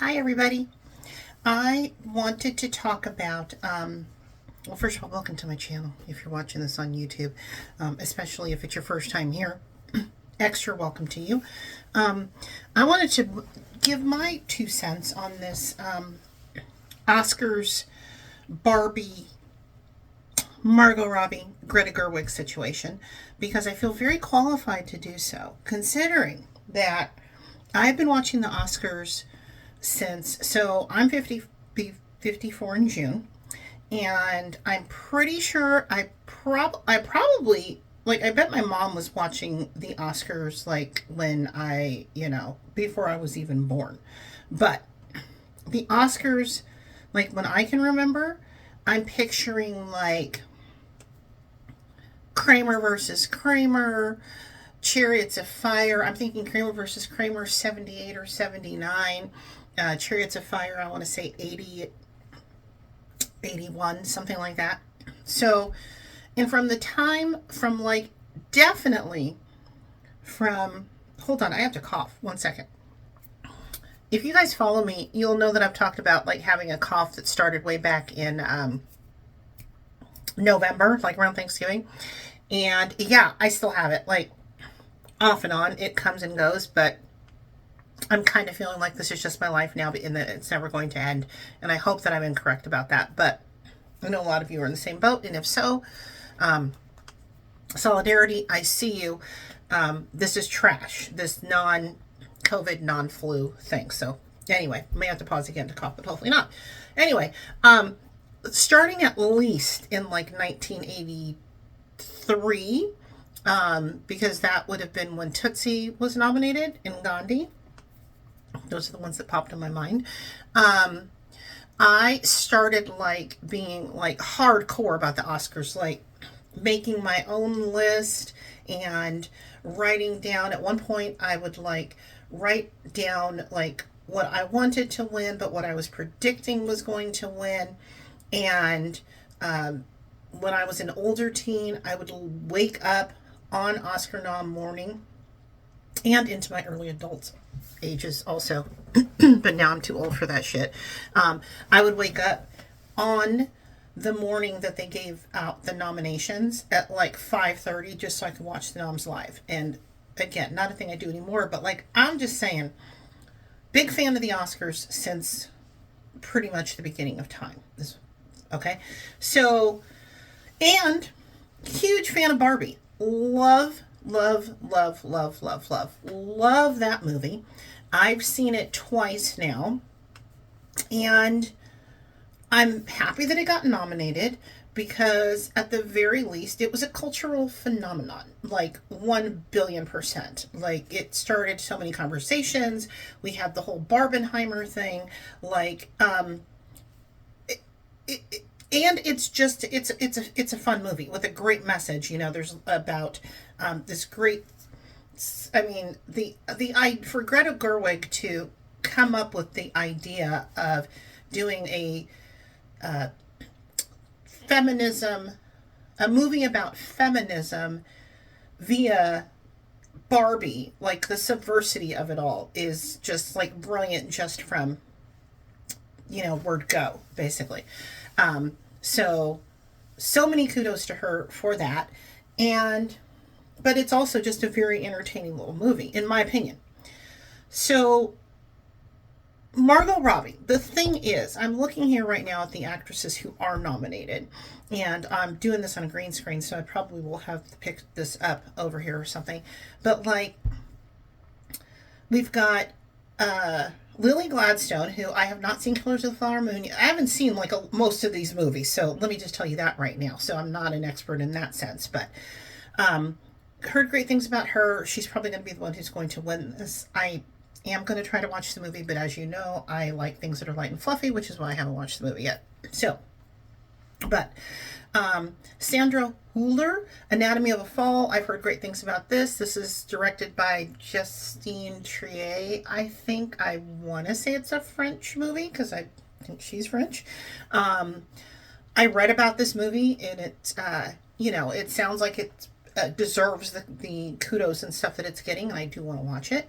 Hi, everybody. I wanted to talk about, well, first of all, welcome to my channel if you're watching this on YouTube, especially if it's your first time here. Extra welcome to you. I wanted to give my 2 cents on this Oscars, Barbie, Margot Robbie, Greta Gerwig situation because I feel very qualified to do so, considering that I've been watching the Oscars so I'm 54 in June, and I'm pretty sure I probably, like, I bet my mom was watching the Oscars, like, when before I was even born. But the Oscars, like, when I can remember, I'm picturing, like, Kramer versus Kramer, Chariots of Fire. I'm thinking Kramer versus Kramer 78 or 79. Chariots of Fire, I want to say 80, 81, something like that. So, and definitely from, hold on, I have to cough. 1 second. If you guys follow me, you'll know that I've talked about, like, having a cough that started way back in November, like around Thanksgiving. And yeah, I still have it, like, off and on. It comes and goes, but I'm kind of feeling like this is just my life now, and that it's never going to end. And I hope that I'm incorrect about that. But I know a lot of you are in the same boat, and if so, solidarity, I see you. This is trash, this non-COVID, non-flu thing. So anyway, I may have to pause again to cough, but hopefully not. Anyway, starting at least in like 1983, because that would have been when Tootsie was nominated in Gandhi. Those are the ones that popped in my mind. I started, like, being, like, hardcore about the Oscars, like making my own list and writing down. At one point, I would, like, write down, like, what I wanted to win, but what I was predicting was going to win. And when I was an older teen, I would wake up on Oscar nom morning and into my early adult ages also. But now I'm too old for that shit. I would wake up on the morning that they gave out the nominations at like 5:30 just so I could watch the noms live. And again, not a thing I do anymore, but, like, I'm just saying, big fan of the Oscars since pretty much the beginning of time. Okay? So, and huge fan of Barbie. Love, love, love, love, love, love. Love that movie. I've seen it twice now. And I'm happy that it got nominated because, at the very least, it was a cultural phenomenon. Like, 1 billion%. Like, it started so many conversations. We had the whole Barbenheimer thing. Like, and it's a fun movie with a great message. There's about this great. I mean, for Greta Gerwig to come up with the idea of doing a feminism, a movie about feminism via Barbie, like, the subversity of it all is just, like, brilliant, just from word go, basically. So many kudos to her for that. But it's also just a very entertaining little movie, in my opinion. So, Margot Robbie, the thing is, I'm looking here right now at the actresses who are nominated, and I'm doing this on a green screen, so I probably will have to pick this up over here or something. But, like, we've got Lily Gladstone, who I have not seen Killers of the Flower Moon. I haven't seen, like, most of these movies, so let me just tell you that right now. So I'm not an expert in that sense, but heard great things about her. She's probably going to be the one who's going to win this. I am going to try to watch the movie, but as you know, I like things that are light and fluffy, which is why I haven't watched the movie yet. So, but Sandra Hüller, Anatomy of a Fall. I've heard great things about this. This is directed by Justine Triet. I think I want to say it's a French movie because I think she's French. I read about this movie, and it sounds like it deserves the kudos and stuff that it's getting, and I do want to watch it.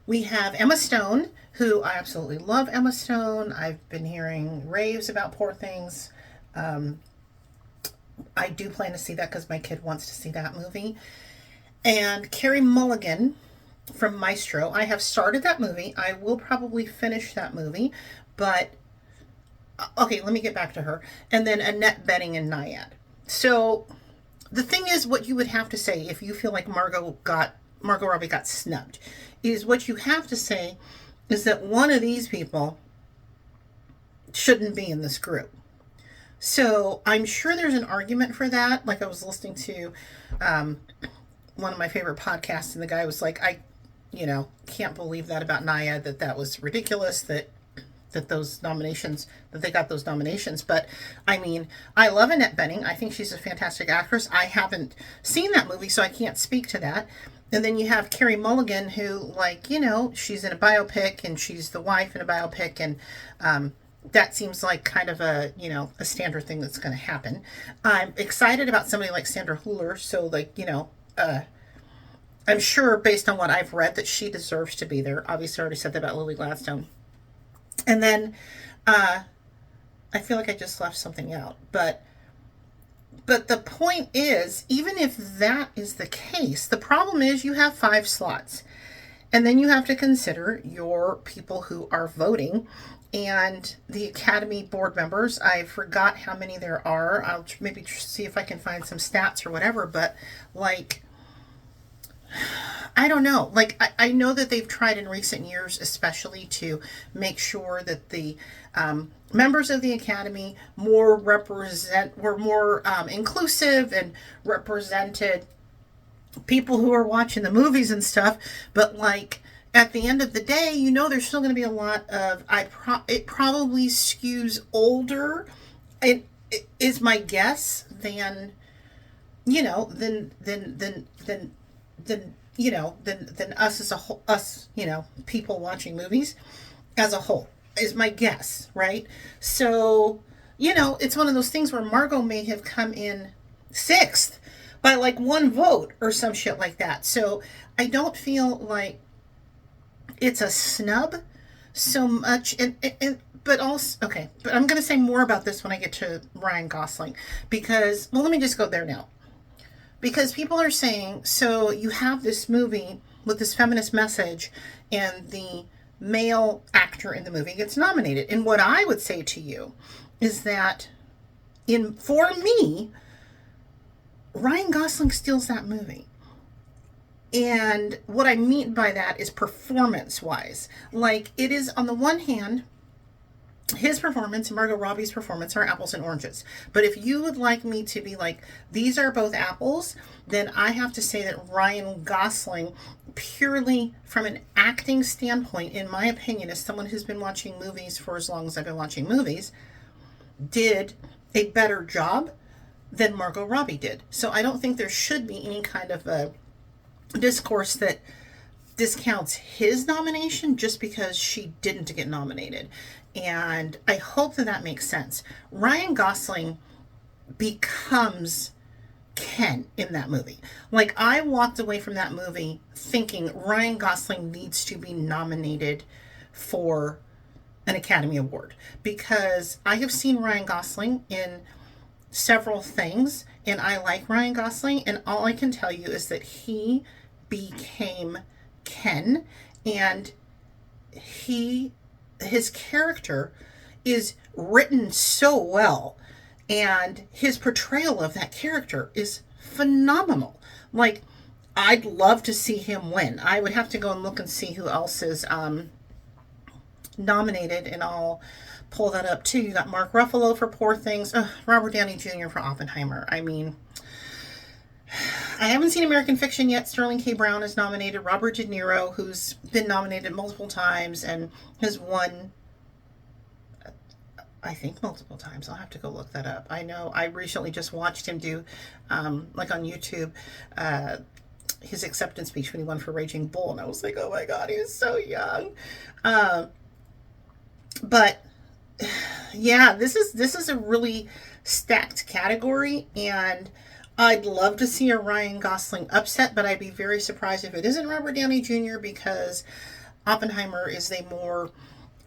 We have Emma Stone, who I absolutely love. Emma Stone. I've been hearing raves about Poor Things. Um, I do plan to see that because my kid wants to see that movie. And Carrie Mulligan from Maestro. I have started that movie. I will probably finish that movie, but okay, let me get back to her. And then Annette Bening and Nyad. So the thing is, what you would have to say if you feel like Margot Robbie got snubbed, is what you have to say is that one of these people shouldn't be in this group. So I'm sure there's an argument for that. Like I was listening to um, one of my favorite podcasts, and the guy was like, can't believe that about Naya, that was ridiculous, that those nominations, that they got those nominations. But I mean, I love Annette Bening. I think she's a fantastic actress. I haven't seen that movie, so I can't speak to that. And then you have Carrie Mulligan, who, like, she's in a biopic and she's the wife in a biopic, and that seems like kind of a standard thing that's going to happen. I'm excited about somebody like Sandra Hüller, so I'm sure based on what I've read that she deserves to be there. Obviously, I already said that about Lily Gladstone. And then I feel like I just left something out, but the point is, even if that is the case, the problem is you have 5 slots. And then you have to consider your people who are voting and the Academy board members. I forgot how many there are. I'll maybe see if I can find some stats or whatever, but like, I don't know. Like, I know that they've tried in recent years, especially to make sure that the members of the Academy were more inclusive and represented people who are watching the movies and stuff. But like, at the end of the day, there's still going to be a lot of, it probably skews older. It is my guess than, than us as a whole, people watching movies as a whole, is my guess, right? So, it's one of those things where Margot may have come in 6th by like 1 vote or some shit like that. So I don't feel like it's a snub so much. But also, okay, but I'm going to say more about this when I get to Ryan Gosling, because, well, let me just go there now. Because people are saying, so you have this movie with this feminist message, and the male actor in the movie gets nominated. And what I would say to you is that, for me, Ryan Gosling steals that movie. And what I mean by that is performance-wise. Like, it is, on the one hand, his performance and Margot Robbie's performance are apples and oranges. But if you would like me to be like, these are both apples, then I have to say that Ryan Gosling, purely from an acting standpoint, in my opinion, as someone who's been watching movies for as long as I've been watching movies, did a better job than Margot Robbie did. So I don't think there should be any kind of a discourse that discounts his nomination just because she didn't get nominated. And I hope that makes sense. Ryan Gosling becomes Ken in that movie. Like, I walked away from that movie thinking Ryan Gosling needs to be nominated for an Academy Award, because I have seen Ryan Gosling in several things, and I like Ryan Gosling, and all I can tell you is that he became Ken, and his character is written so well, and his portrayal of that character is phenomenal. Like, I'd love to see him win. I would have to go and look and see who else is nominated, and I'll pull that up too. You got Mark Ruffalo for Poor Things, Robert Downey Jr. for Oppenheimer. I mean, I haven't seen American Fiction yet. Sterling K. Brown is nominated. Robert De Niro, who's been nominated multiple times and has won, I think, multiple times. I'll have to go look that up. I know I recently just watched him do, like on YouTube, his acceptance speech when he won for Raging Bull, and I was like, oh my God, he was so young. But yeah, this is a really stacked category, and I'd love to see a Ryan Gosling upset, but I'd be very surprised if it isn't Robert Downey Jr., because Oppenheimer is a more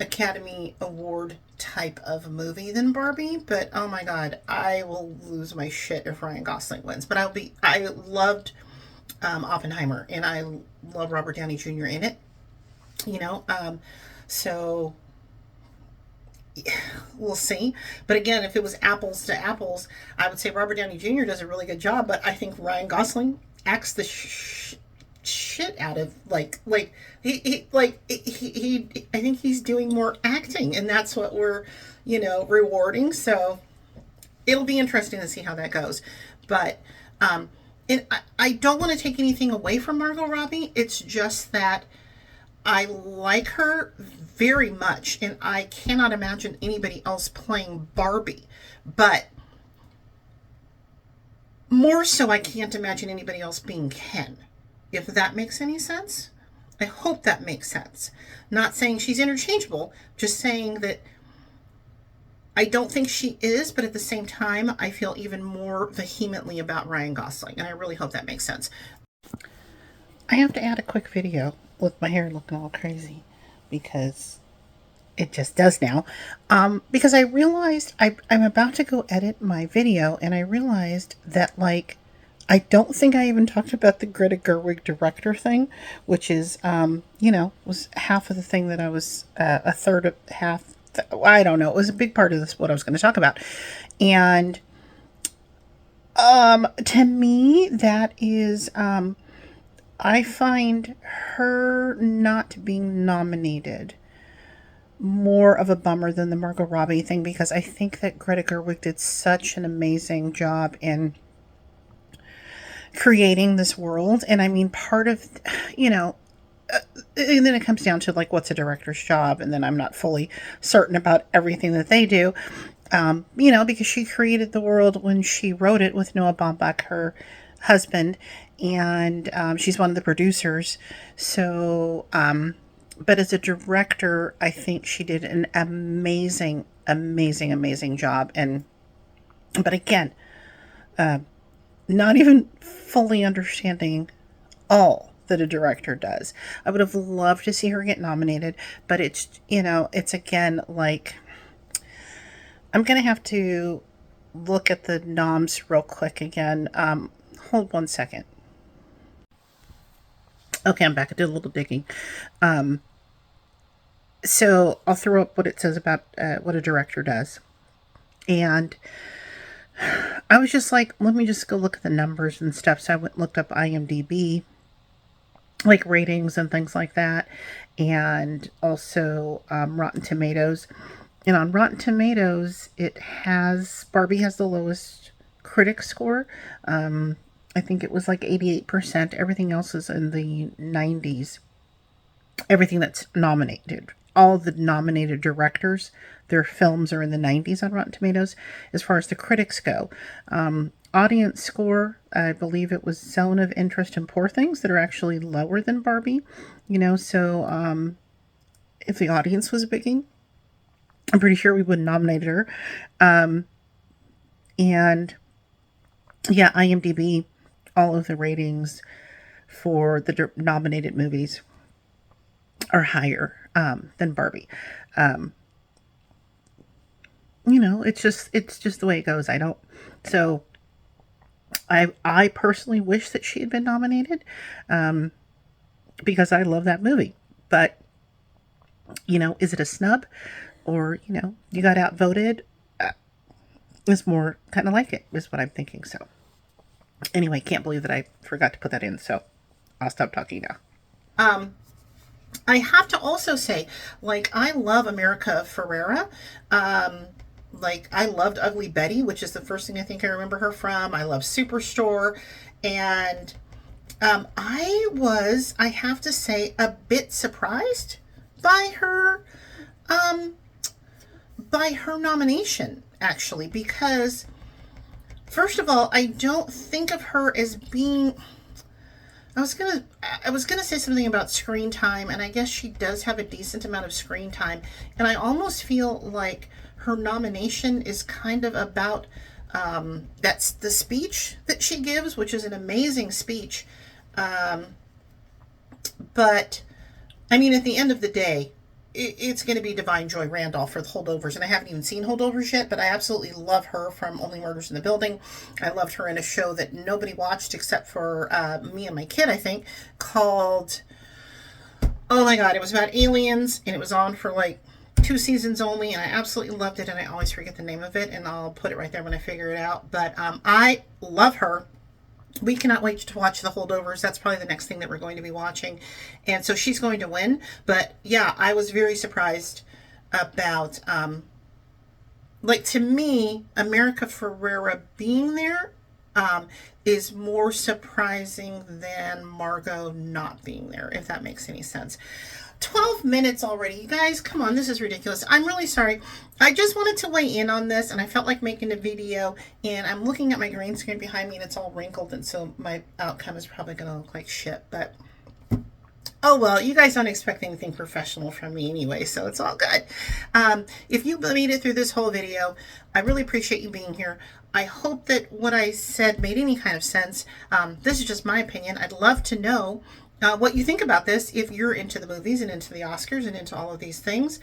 Academy Award type of movie than Barbie, but oh my god, I will lose my shit if Ryan Gosling wins. But I loved Oppenheimer, and I love Robert Downey Jr. in it. You know, so yeah, we'll see. But again, if it was apples to apples, I would say Robert Downey Jr. does a really good job. But I think Ryan Gosling acts the shit out of I think he's doing more acting, and that's what we're rewarding. So it'll be interesting to see how that goes. But I don't want to take anything away from Margot Robbie. It's just that I like her very much, and I cannot imagine anybody else playing Barbie. But more so, I can't imagine anybody else being Ken, if that makes any sense. I hope that makes sense. Not saying she's interchangeable, just saying that I don't think she is, but at the same time, I feel even more vehemently about Ryan Gosling, and I really hope that makes sense. I have to add a quick video with my hair looking all crazy, because it just does now. Because I realized I'm about to go edit my video, and I realized that, I don't think I even talked about the Greta Gerwig director thing, which is, was half of the thing that I was, a third of half. I don't know. It was a big part of this, what I was going to talk about. And, to me, that is, I find her not being nominated more of a bummer than the Margot Robbie thing, because I think that Greta Gerwig did such an amazing job in creating this world. And I mean, part of, and then it comes down to what's a director's job, and then I'm not fully certain about everything that they do, because she created the world when she wrote it with Noah Baumbach, her husband, and she's one of the producers. So, but as a director, I think she did an amazing, amazing, amazing job. But again, not even fully understanding all that a director does. I would have loved to see her get nominated, but it's again, I'm going to have to look at the noms real quick again. Hold 1 second. Okay, I'm back. I did a little digging. So I'll throw up what it says about what a director does. And I was just let me just go look at the numbers and stuff. So I went and looked up IMDb, ratings and things like that. And also Rotten Tomatoes. And on Rotten Tomatoes, Barbie has the lowest critic score. I think it was 88%. Everything else is in the 90s. Everything that's nominated. All the nominated directors, their films are in the 90s on Rotten Tomatoes. As far as the critics go, audience score, I believe it was Zone of Interest and Poor Things that are actually lower than Barbie. So if the audience was bigging, I'm pretty sure we would nominate her. And yeah, IMDb, all of the ratings for the nominated movies are higher than Barbie. It's just the way it goes. I personally wish that she had been nominated, because I love that movie. But, is it a snub, or, you got outvoted? It's more kind of like it, is what I'm thinking. So anyway, can't believe that I forgot to put that in. So I'll stop talking now. I have to also say, I love America Ferrera. I loved Ugly Betty, which is the first thing I think I remember her from. I love Superstore. And I have to say, a bit surprised by her nomination, actually, because first of all, I don't think of her as being, I was gonna say something about screen time, and I guess she does have a decent amount of screen time, and I almost feel like her nomination is kind of about that's the speech that she gives, which is an amazing speech, but I mean, at the end of the day, it's going to be Divine Joy Randolph for the Holdovers, and I haven't even seen Holdovers yet, but I absolutely love her from Only Murders in the Building. I loved her in a show that nobody watched except for me and my kid, I think, called, oh my god, it was about aliens, and it was on for like 2 seasons only, and I absolutely loved it, and I always forget the name of it, and I'll put it right there when I figure it out. But I love her. We cannot wait to watch the Holdovers. That's probably the next thing that we're going to be watching. And so she's going to win. But yeah, I was very surprised about, like, to me, America Ferrera being there is more surprising than Margot not being there, if that makes any sense. 12 minutes already. You guys, come on, this is ridiculous. I'm really sorry. I just wanted to weigh in on this, and I felt like making a video, and I'm looking at my green screen behind me, and it's all wrinkled, and so my outcome is probably going to look like shit, but oh well, you guys don't expect anything professional from me anyway, so it's all good. If you made it through this whole video, I really appreciate you being here. I hope that what I said made any kind of sense. This is just my opinion. I'd love to know what you think about this if you're into the movies and into the Oscars and into all of these things.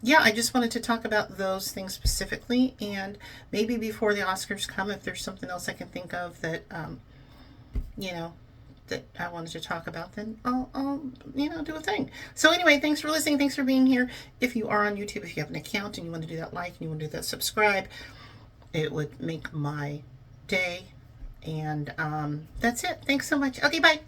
Yeah, I just wanted to talk about those things specifically, and maybe before the Oscars come, if there's something else I can think of that, you know, that I wanted to talk about, then I'll do a thing. So anyway, thanks for listening. Thanks for being here. If you are on YouTube, if you have an account and you want to do that like and you want to do that subscribe, it would make my day. And that's it. Thanks so much. Okay, bye.